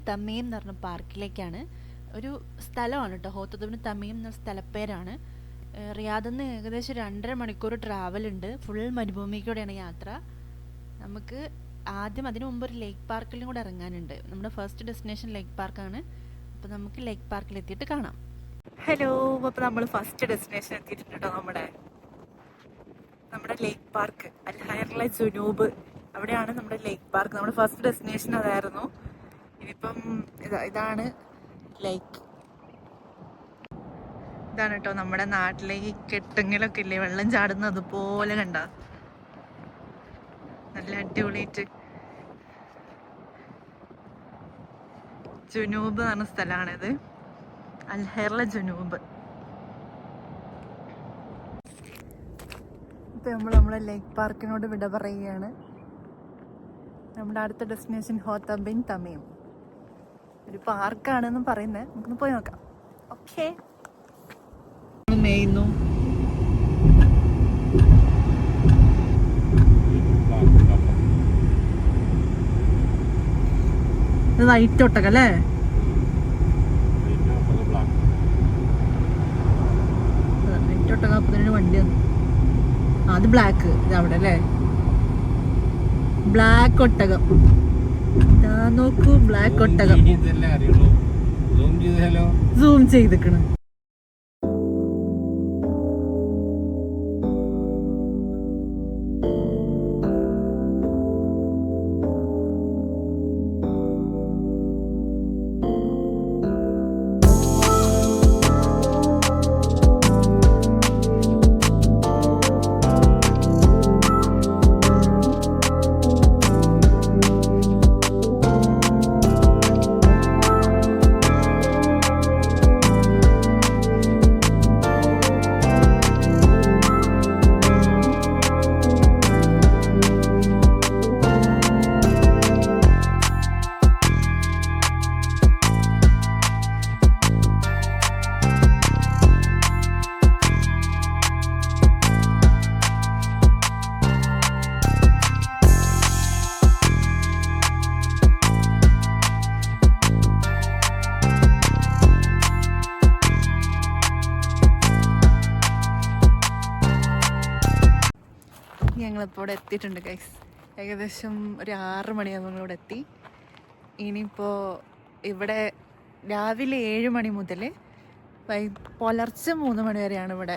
Tamim എന്ന് പറഞ്ഞ പാർക്കിലേക്കാണ്. ഒരു സ്ഥലമാണ് കേട്ടോ, ഹോത്തദുബിന് തമീം എന്ന സ്ഥലപ്പേരാണ്. റിയാദിൽ നിന്ന് ഏകദേശം 2.5 മണിക്കൂർ ട്രാവൽ ഉണ്ട്. ഫുൾ മരുഭൂമിക്കൂടെയാണ് യാത്ര. നമുക്ക് ആദ്യം അതിനു മുമ്പ് ഒരു ലേക്ക് പാർക്കിലും കൂടെ ഇറങ്ങാനുണ്ട്. നമ്മുടെ ഫസ്റ്റ് ഡെസ്റ്റിനേഷൻ ലേക്ക് പാർക്കാണ്. അപ്പോൾ നമുക്ക് ലേക്ക് പാർക്കിൽ എത്തിയിട്ട് കാണാം. ഹലോ, അപ്പോൾ നമ്മൾ ഫസ്റ്റ് ഡെസ്റ്റിനേഷൻ എത്തിയിട്ടുണ്ട് കേട്ടോ. നമ്മുടെ ലേക്ക് പാർക്ക് അൽ ഹൈറ ജുനൂബ്, അവിടെയാണ് നമ്മുടെ ലേക്ക് പാർക്ക്. നമ്മുടെ ഫസ്റ്റ് ഡെസ്റ്റിനേഷൻ അതായിരുന്നു. ഇനിയിപ്പം ഇതാണ് ലേക്ക്. ഇതാണ് കേട്ടോ നമ്മുടെ നാട്ടിലേക്ക് കെട്ടുങ്ങലൊക്കെ ഇല്ലേ, വെള്ളം ചാടുന്ന അതുപോലെ കണ്ട, നല്ല അടിപൊളിയായിട്ട്. ജുനൂബ് എന്ന് പറഞ്ഞ സ്ഥലമാണിത്, അൽ ഹൈറ ജുനൂബ്. ഇപ്പം നമ്മളെ ലേക്ക് പാർക്കിനോട് വിട പറയുകയാണ്. നമ്മുടെ അടുത്ത ഡെസ്റ്റിനേഷൻ ഹോത്തബിൻ തമീം. ഒരു പാർക്കാണെന്നും പറയുന്നത്. നമുക്കൊന്ന് പോയി നോക്കാം. ഓക്കെ, മേയുന്നു. ഇത് വൈറ്റ് ഒട്ടകം അല്ലേ? വൈറ്റ് ഒട്ടകം. അപ്പൊ തന്നെ വണ്ടി വന്നു. അത് ബ്ലാക്ക്, ഇത് അവിടെ അല്ലേ, ബ്ലാക്ക് ഒട്ടകം. ഇതാ നോക്കൂ, ബ്ലാക്ക് ഒട്ടകം. സൂം ചെയ്തിക്കണ്. ഞങ്ങളിപ്പോൾ ഇവിടെ എത്തിയിട്ടുണ്ട് ഗൈസ്. ഏകദേശം ഒരു 6 മണിയാകുമ്പോൾ ഞങ്ങളിവിടെ എത്തി. ഇനിയിപ്പോൾ ഇവിടെ രാവിലെ 7 മണി മുതൽ പുലർച്ചെ 3 മണി വരെയാണ് ഇവിടെ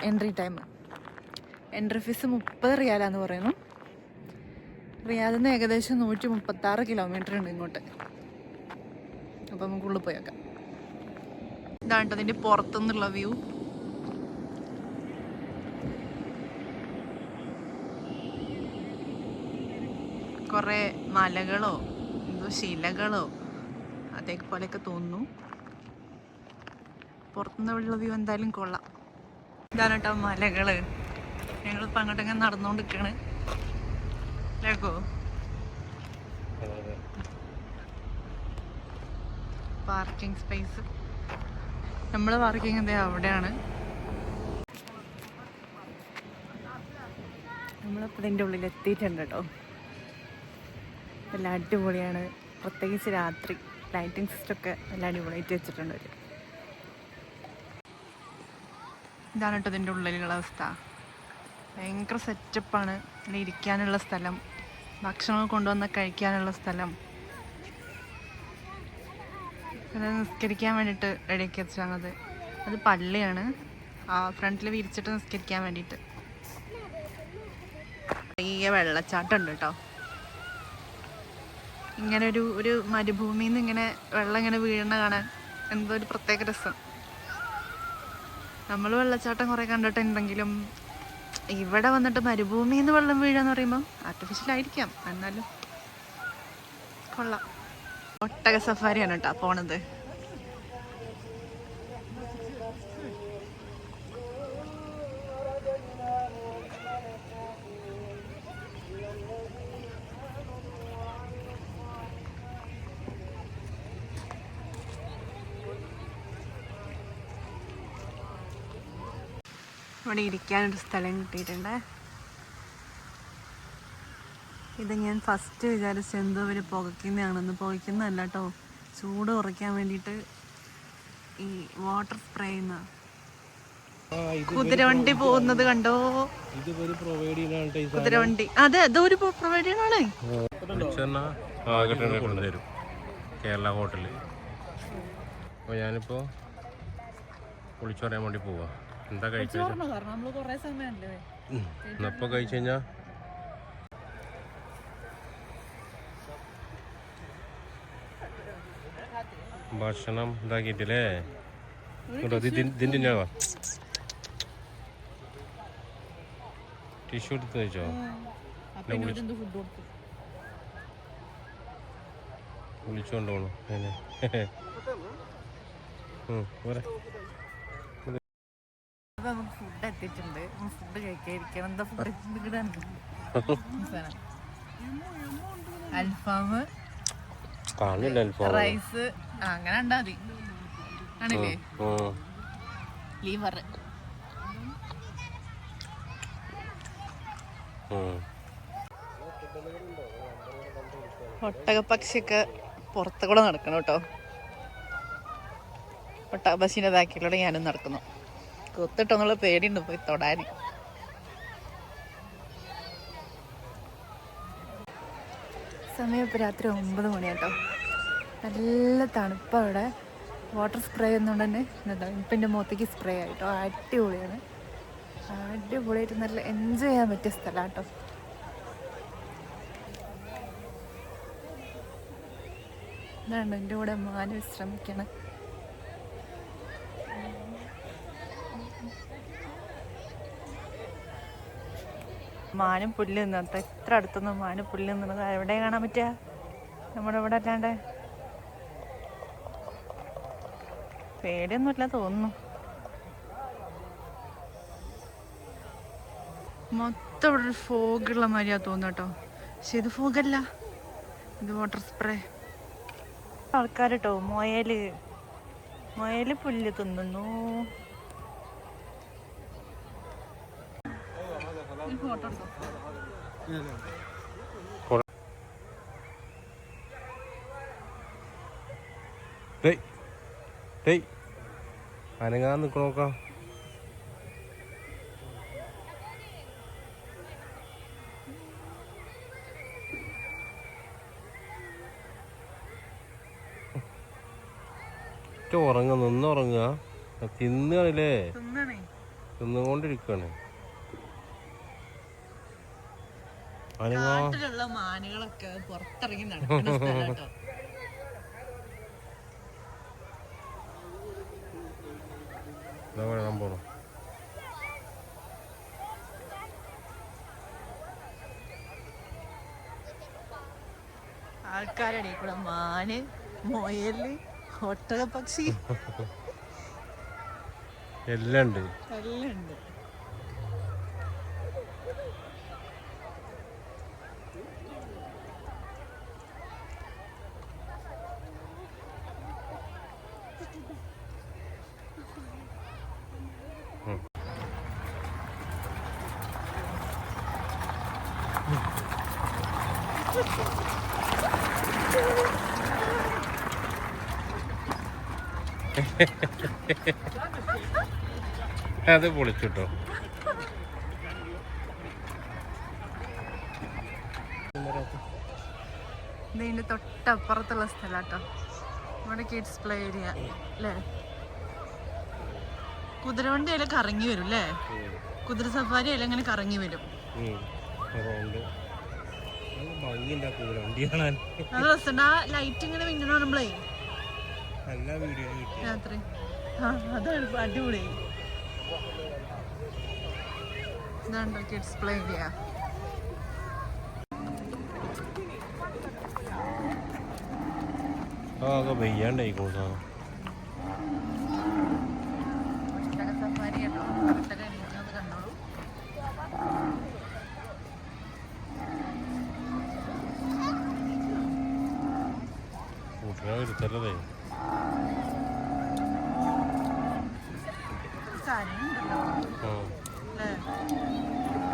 എൻട്രി ടൈം. എൻട്രി ഫീസ് 30 റിയാലാന്ന് പറയുന്നു. റിയാദിൽ നിന്ന് ഏകദേശം 136 കിലോമീറ്റർ ഉണ്ട് ഇങ്ങോട്ട്. അപ്പോൾ നമുക്ക് ഉള്ളിൽ പോയി നോക്കാം. ഇതാണ് അതിൻ്റെ പുറത്തുനിന്നുള്ള വ്യൂ. കുറേ മലകളോ എന്തോ ശിലകളോ അതേപോലെയൊക്കെ തോന്നുന്നു. പുറത്തുനിന്നുള്ള വ്യൂ എന്തായാലും കൊള്ളാം. ഇതാണ് കേട്ടോ മലകള്. ഞങ്ങളിപ്പോൾ അങ്ങോട്ടങ്ങനെ നടന്നുകൊണ്ടിരിക്കുകയാണ്. ലേക്കോ പാർക്കിംഗ് സ്പേസ്. നമ്മൾ പാർക്കിംഗ് എന്താ അവിടെയാണ്. നമ്മളിപ്പോൾ ഇതിൻ്റെ ഉള്ളിൽ എത്തിയിട്ടുണ്ട് കേട്ടോ. നല്ല അടിപൊളിയാണ്. പ്രത്യേകിച്ച് രാത്രി ലൈറ്റിംഗ് സിസ്റ്റമൊക്കെ നല്ല അടിപൊളിയായിട്ട് വെച്ചിട്ടുണ്ട് അവർ. ഇതാണ് കേട്ടോ ഇതിൻ്റെ ഉള്ളിലുള്ള അവസ്ഥ. ഭയങ്കര സെറ്റപ്പാണ്. ഇവിടെ ഇരിക്കാനുള്ള സ്ഥലം, ഭക്ഷണം കൊണ്ടുവന്ന് കഴിക്കാനുള്ള സ്ഥലം, പിന്നെ നിസ്കരിക്കാൻ വേണ്ടിയിട്ട് റെഡിയാക്കി വെച്ചാണത്. അത് പള്ളിയാണ്. ആ ഫ്രണ്ടിൽ വിരിച്ചിട്ട് നിസ്കരിക്കാൻ വേണ്ടിയിട്ട്. ചെറിയ വെള്ളച്ചാട്ടം ഉണ്ട് കേട്ടോ. ഇങ്ങനെ ഒരു മരുഭൂമിയിൽ നിന്ന് ഇങ്ങനെ വെള്ളം ഇങ്ങനെ വീഴണ കാണാൻ എന്തോ ഒരു പ്രത്യേക രസം. നമ്മൾ വെള്ളച്ചാട്ടം കുറേ കണ്ടിട്ടുണ്ടെങ്കിലും ഇവിടെ വന്നിട്ട് മരുഭൂമിയിൽ നിന്ന് വെള്ളം വീഴാന്ന് പറയുമ്പോൾ ആർട്ടിഫിഷ്യലായിരിക്കാം, എന്നാലും കൊള്ളാം. ഒട്ടക സഫാരിയാണ് കേട്ടോ പോണത്. ഇവിടെ ഇരിക്കാനൊരു സ്ഥലം കിട്ടിയിട്ടുണ്ട്. ഇത് ഞാൻ ഫസ്റ്റ് വിചാരിച്ച എന്തോ ഇവർ പുകയ്ക്കുന്നതാണെന്ന്. പുകയ്ക്കുന്നതല്ല കേട്ടോ, ചൂട് കുറയ്ക്കാൻ വേണ്ടിയിട്ട് ഈ വാട്ടർ സ്പ്രേ ചെയ്യുന്ന കുതിരവണ്ടി പോകുന്നത് കണ്ടോ? കുതിരവണ്ടി അതെ അതൊരു പ്രൊവൈഡ് ചെയ്യണാണ്. കേരള ഹോട്ടല്. അപ്പോൾ ഞാനിപ്പോൾ വിളിച്ചു പറയാൻ വേണ്ടി പോവാ. എന്താ കഴിച്ചു ഇന്നപ്പോൾ കഴിച്ചു കഴിഞ്ഞാൽ ഭക്ഷണം ഇതാക്കിയിട്ടില്ലേ? ഇതിൻ്റെ ടിഷ്യൂ എടുത്ത് വെച്ചോ? വിളിച്ചോണ്ട് പോണു അതിനെ. ഫുഡ് എത്തിയിട്ടുണ്ട്. ഫുഡ് കഴിക്കാതിരിക്കണം. എന്താ ഫുഡ് അൽഫാമ്, റൈസ് അങ്ങനെ ഉണ്ടാ മതി ആണില്ലേ? ലിവർ ഒട്ടകപ്പക്ഷിയൊക്കെ പുറത്തുകൂടെ നടക്കണം കേട്ടോ. ഒട്ടകപ്പക്ഷിൻ്റെ ബാക്കിലൂടെ ഞാനും നടക്കുന്നു. കൊത്തിട്ടൊന്നുള്ള പേടിയുണ്ട് പോയി തൊടാൻ. സമയം ഇപ്പോൾ രാത്രി 9 മണിയാട്ടോ. നല്ല തണുപ്പാണ് അവിടെ. വാട്ടർ സ്പ്രേ ഒന്നുകൊണ്ട് തന്നെ എന്താ ഇപ്പം എൻ്റെ മുഖത്തേക്ക് സ്പ്രേ ആയിട്ടോ. അടിപൊളിയാണ്, അടിപൊളിയായിട്ട് നല്ല എൻജോയ് ചെയ്യാൻ പറ്റിയ സ്ഥലമാണ് കേട്ടോ. ഇതാണ്ടോ എൻ്റെ കൂടെ മാന് വിശ്രമിക്കണം. മാനും പുല്ല് നിന്നത് എത്ര അടുത്തൊന്നും മാന് പുല്ല് നിന്നത് എവിടെ കാണാൻ പറ്റുക? നമ്മുടെ ഇവിടെ അല്ലാണ്ട് പേടിയൊന്നുമില്ല തോന്നുന്നു. മൊത്തം ഇവിടെ ഒരു ഫോഗുള്ള മാതിരിയാ തോന്നുന്നു കേട്ടോ. പക്ഷെ ഇത് ഫോഗല്ല, ഇത് വാട്ടർ സ്പ്രേ. ആൾക്കാർ കേട്ടോ മുയല് പുല്ല് തിന്നുന്നു. അനങ്ങാൻ നിൽക്കണോക്കാം. നിന്നുറങ്ങുക. തിന്നുകയാണല്ലേ, തിന്നുകൊണ്ടിരിക്കുകയാണ്. നാട്ടിലുള്ള മാനുകളൊക്കെ പുറത്തിറങ്ങി നടക്കുന്ന സ്ഥലം. പോണു ആൾക്കാരുടെ കൂടെ മാന്, മുയല്, ഒട്ടകപ്പക്ഷി എല്ലാം ഉണ്ട്. അത് പൊളിച്ചിട്ടോ. ഇതിൻ്റെ തൊട്ടപ്പുറത്തുള്ള സ്ഥലാട്ടോ. ഇവിടെ കിഡ്സ് പ്ലേ ഏരിയ അല്ലേ? കുതിരവണ്ടി അതിൽ കറങ്ങി വരും അല്ലേ? കുതിര സഫാരി അതിൽ അങ്ങനെ കറങ്ങി വരും. അത് രസമുണ്ട്. ആ ലൈറ്റ് ഇങ്ങനെ മിന്നണ നമ്മളേ രാത്രി. അതാണ് അടിപൊളി. ഇതാണ്ടോ കിഡ്സ് പ്ലേ ഏരിയ. വെയ്യാണ്ടായിക്കോ സാധനം. സഫാരി കേട്ടോ. കണ്ടോളൂ. കൂട്ടിനെ വരുത്തല്ലേ.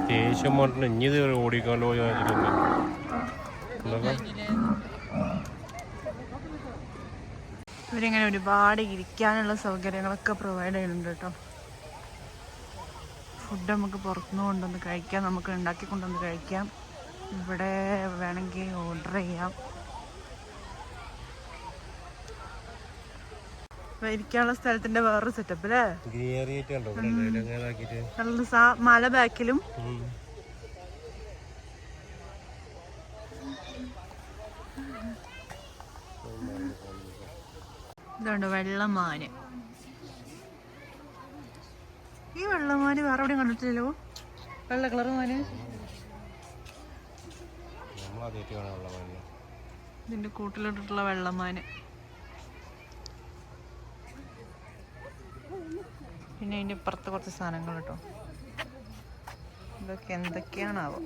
ദേഷ്യം പറഞ്ഞിട്ട് ഇനി ഇത് ഓടിക്കാണ്ട് പോയി വാങ്ങിച്ചിട്ടുണ്ട്. ഇവരിങ്ങനെ ഒരുപാട് ഇരിക്കാനുള്ള സൗകര്യങ്ങളൊക്കെ പ്രൊവൈഡ് ചെയ്യുന്നുണ്ട് കേട്ടോ. ഫുഡ് നമുക്ക് പുറത്തുനിന്ന് കൊണ്ടുവന്ന് കഴിക്കാം, നമുക്ക് ഉണ്ടാക്കി കൊണ്ടുവന്ന് കഴിക്കാം. ഇവിടെ വേണമെങ്കിൽ ഓർഡർ ചെയ്യാം. ഇരിക്കാനുള്ള സ്ഥലത്തിന്റെ വേറൊരു സെറ്റപ്പ് അല്ലേ? മല ബാക്കിലും ഇതുണ്ട് വെള്ളമാന്. ഈ വെള്ളമാന് വേറെ എവിടെയും കണ്ടിട്ടില്ലല്ലോ. വെള്ള കളർ മാന്. ഇതിന്റെ കൂട്ടിലിട്ടിട്ടുള്ള വെള്ളമാന്. പിന്നെ അതിന്റെ ഇപ്പുറത്ത് കുറച്ച് സാധനങ്ങൾ കേട്ടോ. ഇതൊക്കെ എന്തൊക്കെയാണാവോ.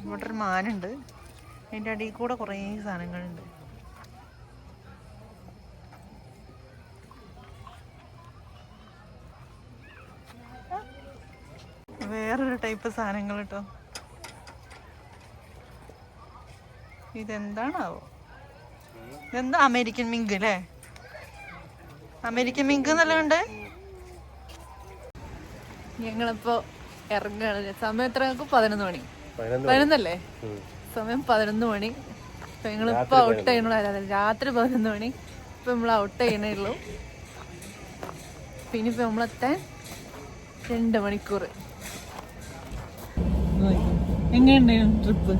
ഇവിടെ ഒരു മാനുണ്ട്, അതിൻ്റെ അടിയിൽ കൂടെ കുറേ സാധനങ്ങളുണ്ട്. വേറൊരു ടൈപ്പ് സാധനങ്ങൾ കേട്ടോ. ഇതെന്താണാവോ? ഇതെന്താ? അമേരിക്കൻ മിങ്ക് അല്ലേ? അമേരിക്കൻ മിങ്ക് എന്നല്ല ഉണ്ട്. ഞങ്ങളിപ്പോ ഇറങ്ങുകയാണ്. സമയം എത്ര? 11 മണി. 11 സമയം 11 മണി. അപ്പൊ ഞങ്ങളിപ്പോ ഔട്ട് ചെയ്യണുള്ളൂ. രാത്രി 11 മണി. ഇപ്പൊ നമ്മൾ ഔട്ട് ചെയ്യണേ ഉള്ളൂ. പിന്നെ ഇപ്പൊ നമ്മളെത്താൻ 2 മണിക്കൂർ. എങ്ങനെയുണ്ടായിരുന്നു ട്രിപ്പ്?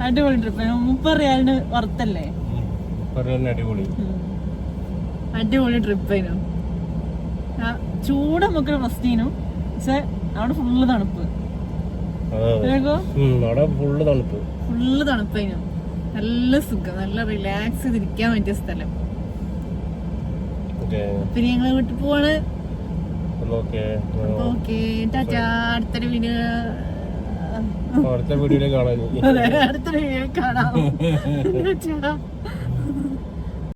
അടിപൊളി ട്രിപ്പ്. 30 റിയാലിന് വറുത്തല്ലേ? അടിപൊളി ട്രിപ്പായിരുന്നു. ചൂട് നമുക്കൊരു പ്രശ്നം, പക്ഷെ അവിടെ ഫുള്ള് തണുപ്പ്. ഫുള്ള് തണുപ്പായിരുന്നു. നല്ല സുഖം, നല്ല റിലാക്സ് ചെയ്തിരിക്കാൻ പറ്റിയ സ്ഥലം. പിന്നെ ഞങ്ങള് വീട്ടിൽ പോവാണ്. ഓക്കെ, ടാറ്റാ. അടുത്തൊരു വീഡിയോ കാണാം.